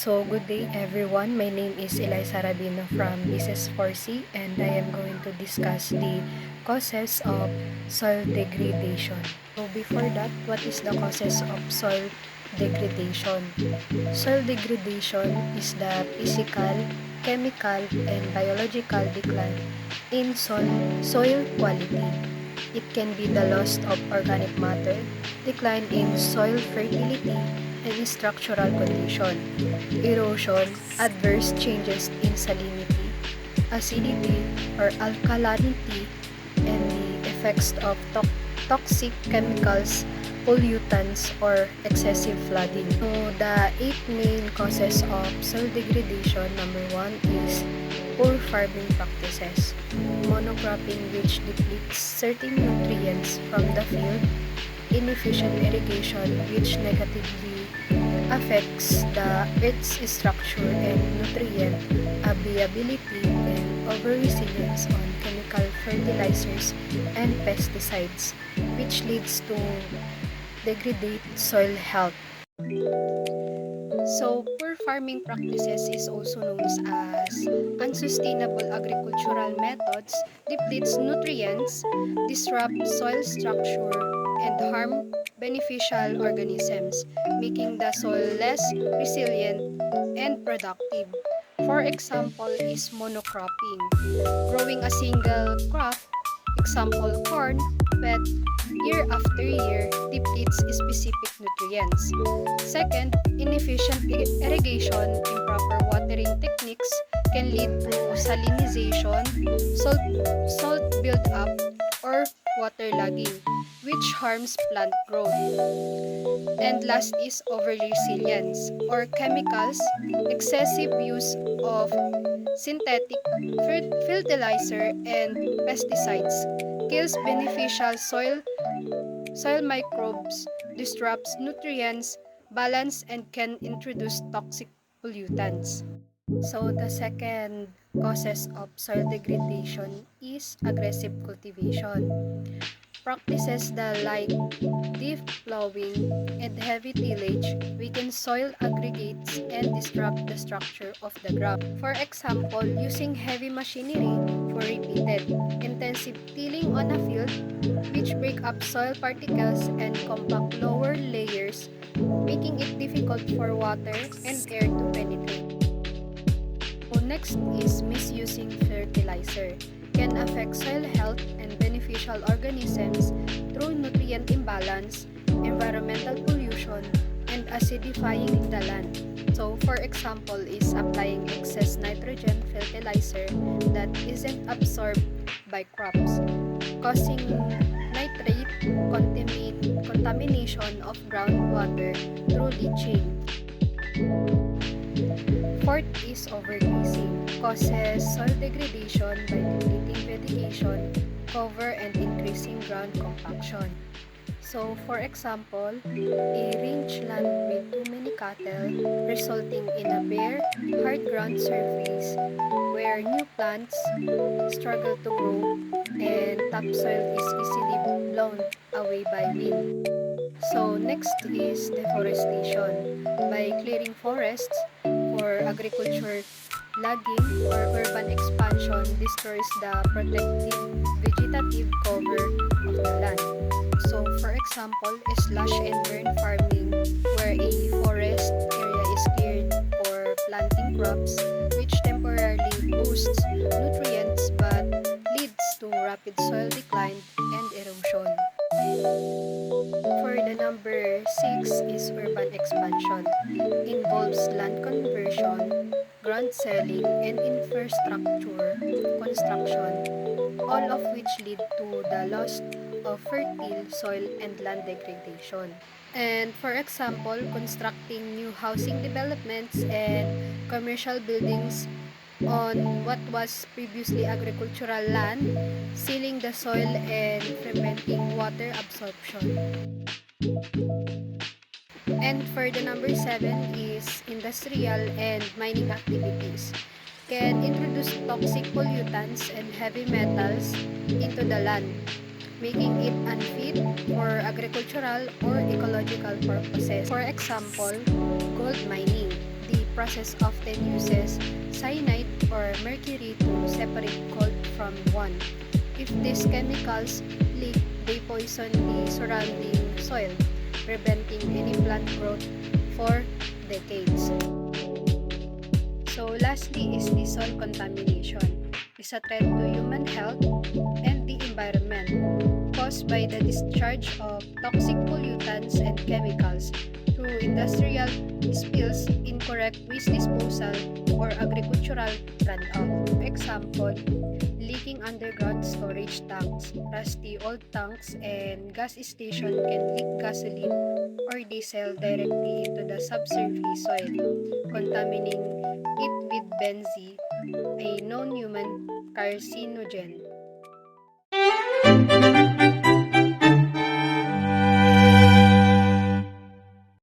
So, good day everyone. My name is Eliza Rabino from Business 4C and I am going to discuss the causes of soil degradation. So, before that, what is the causes of soil degradation? Soil degradation is the physical, chemical, and biological decline in soil quality. It can be the loss of organic matter, decline in soil fertility, and structural condition, erosion, adverse changes in salinity, acidity or alkalinity, and the effects of toxic chemicals, pollutants, or excessive flooding. So, the 8 main causes of soil degradation, number 1 is poor farming practices, monocropping which depletes certain nutrients from the field, inefficient irrigation which negatively affects the earth's structure and nutrient availability, and over-reliance on chemical fertilizers and pesticides, which leads to degraded soil health. So, poor farming practices is also known as unsustainable agricultural methods, depletes nutrients, disrupt soil structure, and harm beneficial organisms, making the soil less resilient and productive. For example is monocropping, growing a single crop, example corn, but year after year depletes specific nutrients. Second, inefficient irrigation, improper watering techniques can lead to salinization, salt buildup, or waterlogging, which harms plant growth. And last is over-resilience or chemicals, excessive use of synthetic fertilizer and pesticides kills beneficial soil microbes, disrupts nutrients balance, and can introduce toxic pollutants. So the second causes of soil degradation is aggressive cultivation. Practices that like deep plowing and heavy tillage weaken soil aggregates and disrupt the structure of the ground. For example, using heavy machinery for repeated, intensive tilling on a field which break up soil particles and compact lower layers, making it difficult for water and air to penetrate. So next is misusing fertilizer. Can affect soil health and beneficial organisms through nutrient imbalance, environmental pollution, and acidifying the land. So, for example, is applying excess nitrogen fertilizer that isn't absorbed by crops, causing nitrate contamination of groundwater through leaching. Fourth is overgrazing, causes soil degradation by depleting vegetation, cover, and increasing ground compaction. So, for example, a rangeland with too many cattle, resulting in a bare, hard ground surface where new plants struggle to grow and topsoil is easily blown away by wind. So, next is deforestation. By clearing forests for agriculture, logging or urban expansion destroys the protective vegetative cover of the land. So, for example, slash and burn farming, where a forest area is cleared for planting crops, which temporarily boosts nutrients but leads to rapid soil decline and erosion. For the number 6 is urban expansion. Involves land conversion, ground selling, and infrastructure construction, all of which lead to the loss of fertile soil and land degradation. And for example, constructing new housing developments and commercial buildings on what was previously agricultural land, sealing the soil and preventing water absorption. And for the number 7 is industrial and mining activities. Can introduce toxic pollutants and heavy metals into the land, making it unfit for agricultural or ecological purposes. For example, gold mining. The process often uses cyanide or mercury to separate gold from one. If these chemicals leak, they poison the surrounding soil, preventing any plant growth for decades. So lastly is the soil contamination. It's a threat to human health and the environment caused by the discharge of toxic pollutants and chemicals through industrial spills, incorrect waste disposal, or agricultural runoff. For example, leaking underground storage tanks, rusty old tanks, and gas station can leak gasoline or diesel directly into the subsurface soil, contaminating it with benzene, a known human carcinogen.